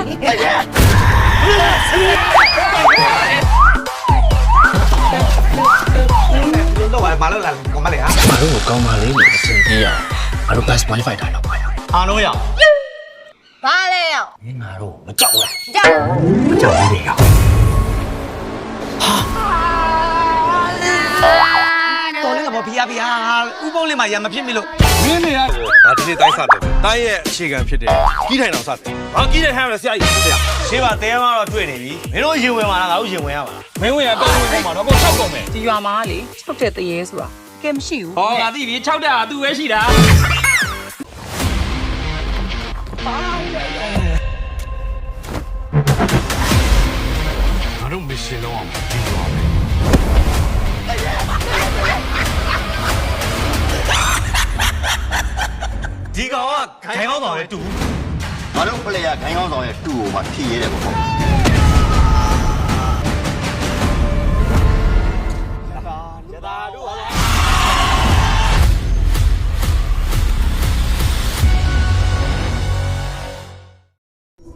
တော့ဘာလို့လာကောင်းမလဲဟာ ငါတို့ကိုကောင်းပါလေလို့အထင်ကြီးရငါတို့ best wifi တိုင်းတော့ပါရ အားလုံးရ ဘာလဲရော မင်းငါတို့မကြောက်လား ကြောက် မကြောက်ဘူးလေရော တော်လည်းကဘာဖီးယားဥပုံးလေးမှရမဖြစ်မိလို့ မင်းနေရငါဒီနေ့တိုင်းစတယ်တိုင်းရဲ့အခြေခံဖြစ်တယ်ကြီးထိုင်အောင်စတယ်ဘာကြီးတဲ့ဟမ်းရဆရာကြီးဆရာ ရှင်းပါတဲမှာတော့တွေ့နေပြီမင်းတို့ရင်ဝင်ပါလားငါတို့ရင်ဝင်ရပါလား မင်းဝင်ရတော့ဝင်မှာတော့ကို၆ကုန်မယ် ဒီရွာမှာလေ၆တဲ့တရေဆိုတာကဲမရှိဘူး ဟောငါသိပြီ၆တက်ဟာသူ့ပဲရှိတာ ငါတို့မရှင်တော့အောင်ဒီလိုပဲဒီကောင်ကခိုင်အောင်ဆောင်ရဲ့တူ ငါတို့ပလေယာခိုင်းကောင်းဆောင်ရဲ့တူကိုမှထိရဲတယ်ပေါ့ င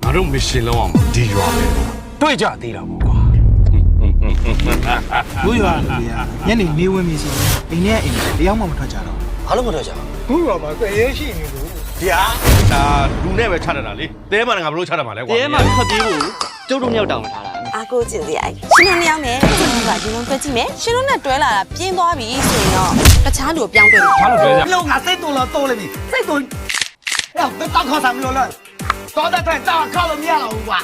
ါတို့မရှင်တော့အောင်ဒီရွာပဲတွေ့ကြသေးတာပေါ့ကွာ တို့ရွာလူတွေကညနေနေဝင်ပြီဆိုရင်အိမ်ထဲအိမ်ထဲတယောက်မှမထွက်ကြတော့ ဘာလို့မထွက်ကြဘူး ဘူးရွာမှာတရေရှိနေလို့ ဒီဟာ ဒါလူနဲ့ပဲချတတ်တာလေတဲမှာငါဘလို့ချတတ်မှာလဲကွာ တဲမှာထွက်ပြေးဖို့ကျုပ်တို့မြောက်တောင်းထားတာ အားကိုကျင်စရာရှင်တို့နှစ်ယောက်နဲ့ကျင်ကဒီလုံးတွဲကြည့်မယ်ရှင်တို့နဲ့တွဲလာတာပြင်းသွားပြီဆိုရင်တော့တခြားလူကိုပြောင်းတွဲမယ် ဘာလို့လဲ လုံးငါစိတ်တူလို့တိုးလိမ့်ပြီစိတ်တူ哎，别当靠咱们了，搞得太大靠了面了哇！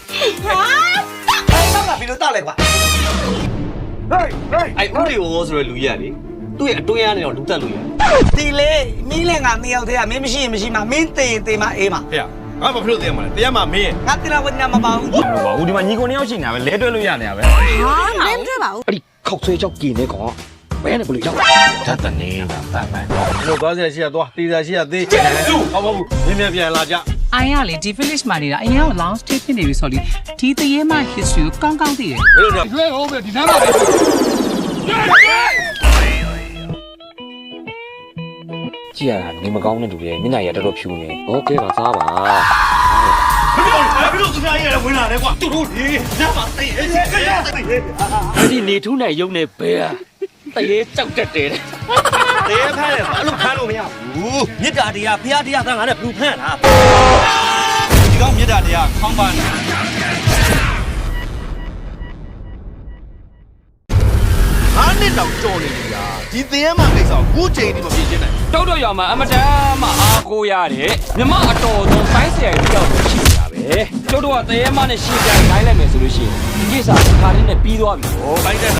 哎，当然比如大来吧。哎哎， အဲ့ဦးလီဝေါ်ဆိုတဲ့လူကြီးကလေသူ့ရဲ့အတွင်းရနေတော့လူတက်လို့ရ 地雷，明天俺没有的，明不信不信嘛，明得嘛哎嘛。 ဟဲ့ငါဘာဖြစ်လို့တဲမှာလဲတဲမှာမင်း 俺得了我娘没包。 လို့ပါဦးဒီမှာညီကိုနှစ်ယောက်ရှိနေတာပဲလဲတွဲလို့ရနေတာပဲ ဟာမင်းတွေ့ပါဘူး အဲ့ဒီခောက်ဆွဲကြောက်กินနေကောင်ဘယ်နဲ့ဘလို့ရောက်တတ်တနေတာတတ်ပါတော့ လို့သွားစရာရှိရသွားတေးစရာရှိရသေးဟုတ်ပါဘူးမင်းပြန်လာကြ အိုင်ရလေဒီ village မှာနေတာအရင်က long stay ဖြစ်နေပြီဆိုလေဒီတရေမှ history ကိုကောင်းကောင်းသိတယ် ဘယ်လိုလဲလွှဲအောင်ပဲဒီနားမှာ ကြည့်ရတာနေမကောင်းတဲ့လူတွေမျက်နှာရတော်တော်ဖြူနေโอเคပါစားပါ 不是昨天夜回来的话，都你，那把谁也是这样的。 အဲ့ဒီနေထူးနိုင်ရုံနဲ့ဘဲอ่ะတရေကြောက်တက်တယ်တဲ့ 别拍了，路看路没有？ မြစ်တာတရားဖះတရားကငါနဲ့ဘူးဖန့်တာ 你讲别的的呀，康巴呢？ ငါနှစ်တောင်ကြော်နေနေတာဒီသင်းမှာကိစ္စကိုကိုချိန်ဒီမဖြစ်ချင်းနိုင် တောက်တော့ရွာမှာအမတန်မှအားကိုရတယ်မြမအတော်ဆုံးဆိုင်းဆရာကြီးတယောက်ကိုရှိနေတာပဲကျုပ်တို့ကတရေမနဲ့ရှင်းပြိုင်နိုင်လိုက်မယ်ဆိုလို့ရှိရင်ဒီကိစ္စကခါရင်းနဲ့ပြီးသွားပြီ ဟောဘိုင်းတဲ့